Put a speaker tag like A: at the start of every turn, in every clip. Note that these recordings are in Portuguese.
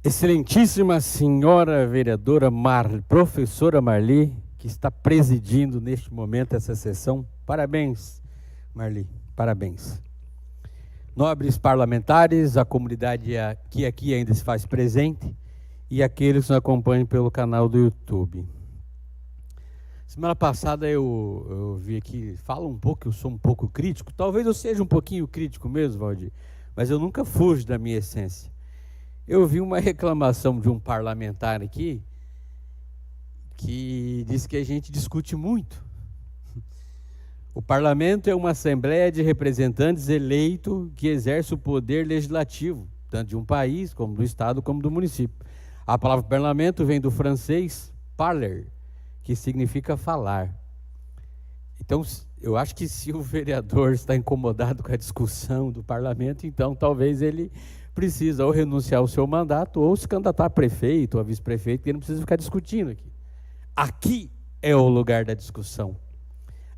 A: Excelentíssima senhora vereadora professora Marli, que está presidindo neste momento essa sessão. Parabéns, Marli, parabéns. Nobres parlamentares, a comunidade que aqui ainda se faz presente e aqueles que nos acompanham pelo canal do YouTube. Semana passada eu vi aqui, falo um pouco, eu sou um pouco crítico, talvez eu seja um pouquinho crítico mesmo, Valdir, mas eu nunca fujo da minha essência. Eu vi uma reclamação de um parlamentar aqui, que diz que a gente discute muito. O parlamento é uma assembleia de representantes eleito que exerce o poder legislativo, tanto de um país, como do estado, como do município. A palavra parlamento vem do francês parler, que significa falar. Então, eu acho que se o vereador está incomodado com a discussão do parlamento, então talvez ele precisa ou renunciar ao seu mandato ou se candidatar a prefeito ou a vice-prefeito, que ele não precisa ficar discutindo aqui. Aqui é o lugar da discussão.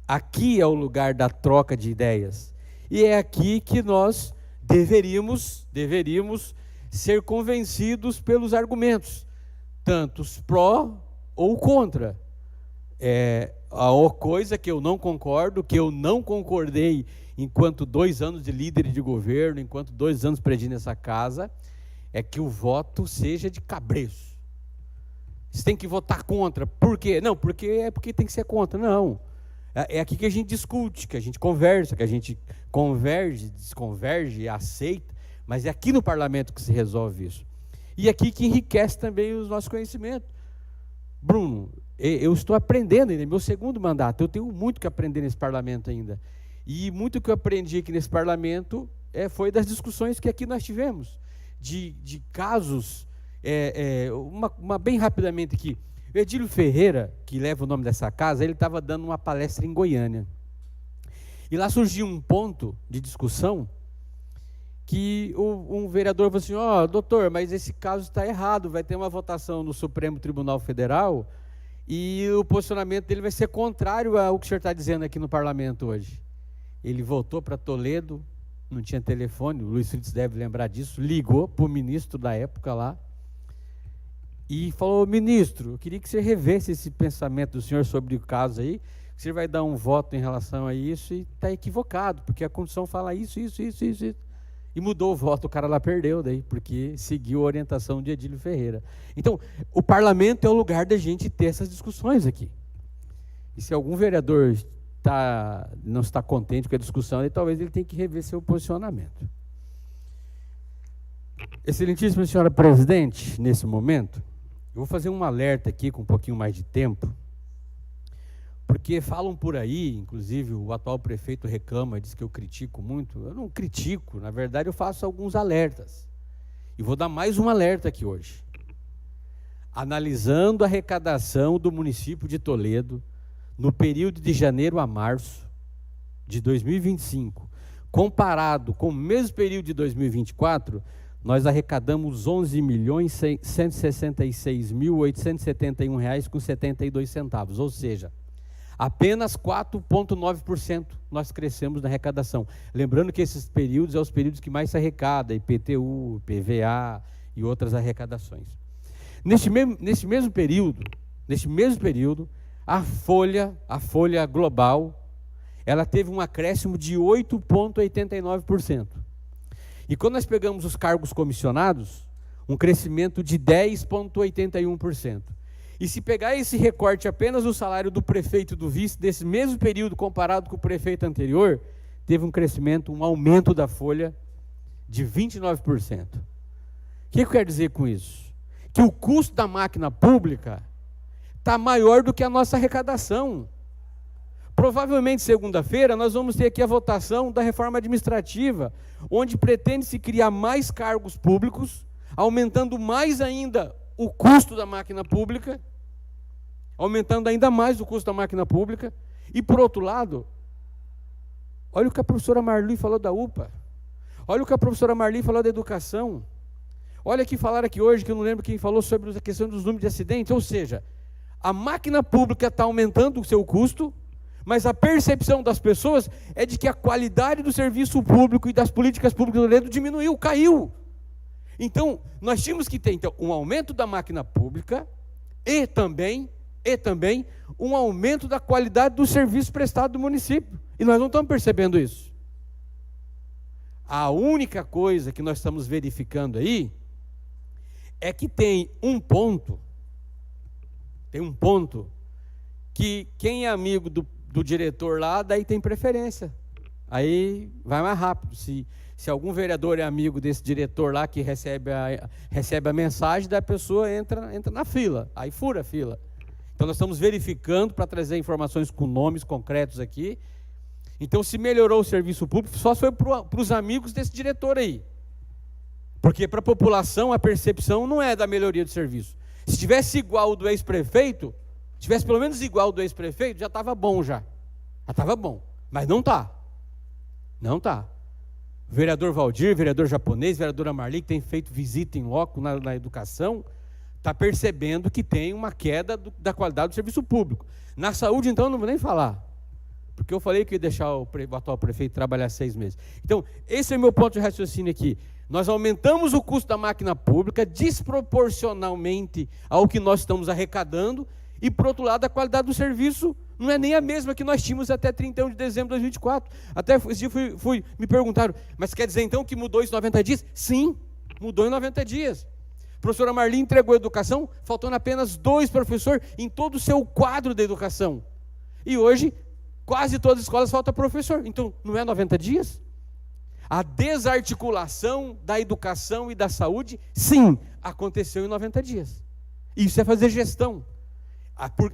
A: Aqui é o lugar da troca de ideias. E é aqui que nós deveríamos ser convencidos pelos argumentos, tanto os pró ou contra. A coisa que eu não concordo, que eu não concordei enquanto 2 anos de líder de governo, enquanto 2 anos presidindo essa casa, é que o voto seja de cabresto. Você tem que votar contra. Por quê? Não, porque tem que ser contra. Não. É aqui que a gente discute, que a gente conversa, que a gente converge, desconverge, aceita, mas é aqui no parlamento que se resolve isso. E aqui que enriquece também os nossos conhecimentos. Bruno, eu estou aprendendo ainda, é meu segundo mandato, eu tenho muito que aprender nesse parlamento ainda. E muito que eu aprendi aqui nesse parlamento foi das discussões que aqui nós tivemos, de casos, bem rapidamente aqui. O Edílio Ferreira, que leva o nome dessa casa, ele estava dando uma palestra em Goiânia. E lá surgiu um ponto de discussão que um vereador falou assim, doutor, mas esse caso está errado, vai ter uma votação no Supremo Tribunal Federal e o posicionamento dele vai ser contrário ao que o senhor está dizendo aqui no parlamento hoje. Ele voltou para Toledo, não tinha telefone, o Luiz Fritz deve lembrar disso, ligou para o ministro da época lá e falou, ministro, eu queria que você revesse esse pensamento do senhor sobre o caso aí, que você vai dar um voto em relação a isso e está equivocado, porque a Constituição fala isso. E mudou o voto, o cara lá perdeu daí, porque seguiu a orientação de Edílio Ferreira. Então, o parlamento é o lugar da gente ter essas discussões aqui. E se algum vereador não está contente com a discussão, talvez ele tenha que rever seu posicionamento. Excelentíssima senhora presidente, nesse momento, eu vou fazer um alerta aqui com um pouquinho mais de tempo, porque falam por aí, inclusive o atual prefeito reclama, diz que eu critico muito. Eu não critico, na verdade eu faço alguns alertas. E vou dar mais um alerta aqui hoje. Analisando a arrecadação do município de Toledo, no período de janeiro a março de 2025, comparado com o mesmo período de 2024, nós arrecadamos R$ 11.166.871,72, ou seja, apenas 4,9% nós crescemos na arrecadação. Lembrando que esses períodos são os períodos que mais se arrecada, IPTU, PVA e outras arrecadações. Neste mesmo período, a folha global, ela teve um acréscimo de 8,89%. E quando nós pegamos os cargos comissionados, um crescimento de 10,81%. E se pegar esse recorte apenas do salário do prefeito e do vice, desse mesmo período comparado com o prefeito anterior, teve um crescimento, um aumento da folha de 29%. O que eu quero dizer com isso? Que o custo da máquina pública está maior do que a nossa arrecadação. Provavelmente, segunda-feira, nós vamos ter aqui a votação da reforma administrativa, onde pretende-se criar mais cargos públicos, aumentando mais ainda o custo da máquina pública, e, por outro lado, olha o que a professora Marli falou da UPA, olha o que a professora Marli falou da educação, olha que falaram aqui hoje, que eu não lembro quem falou sobre a questão dos números de acidentes, ou seja, a máquina pública está aumentando o seu custo, mas a percepção das pessoas é de que a qualidade do serviço público e das políticas públicas do Toledo diminuiu, caiu. Então, nós tínhamos que ter um aumento da máquina pública e também um aumento da qualidade do serviço prestado do município. E nós não estamos percebendo isso. A única coisa que nós estamos verificando aí é que tem um ponto que quem é amigo do diretor lá, daí tem preferência. Aí vai mais rápido. Se algum vereador é amigo desse diretor lá que recebe a mensagem, da pessoa entra na fila, aí fura a fila. Então nós estamos verificando para trazer informações com nomes concretos aqui. Então, se melhorou o serviço público, só foi para os amigos desse diretor aí. Porque para a população a percepção não é da melhoria do serviço. Se tivesse igual do ex-prefeito, tivesse pelo menos igual do ex-prefeito, já estava bom já. Já estava bom. Mas não está. Não está. Vereador Valdir, vereador Japonês, vereadora Marli, que tem feito visita em loco na educação, está percebendo que tem uma queda da qualidade do serviço público. Na saúde, então, não vou nem falar. Porque eu falei que ia deixar o atual prefeito trabalhar 6 meses. Então, esse é o meu ponto de raciocínio aqui. Nós aumentamos o custo da máquina pública desproporcionalmente ao que nós estamos arrecadando e, por outro lado, a qualidade do serviço não é nem a mesma que nós tínhamos até 31 de dezembro de 2024. Até esse dia me perguntaram, mas quer dizer então que mudou isso em 90 dias? Sim, mudou em 90 dias. A professora Marli entregou a educação, faltando apenas 2 professores em todo o seu quadro de educação. E hoje, quase todas as escolas falta professor. Então, não é 90 dias? A desarticulação da educação e da saúde, sim, aconteceu em 90 dias. Isso é fazer gestão.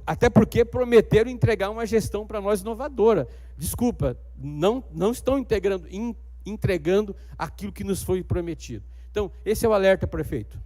A: Até porque prometeram entregar uma gestão para nós inovadora. Desculpa, não estão entregando aquilo que nos foi prometido. Então, esse é o alerta, prefeito.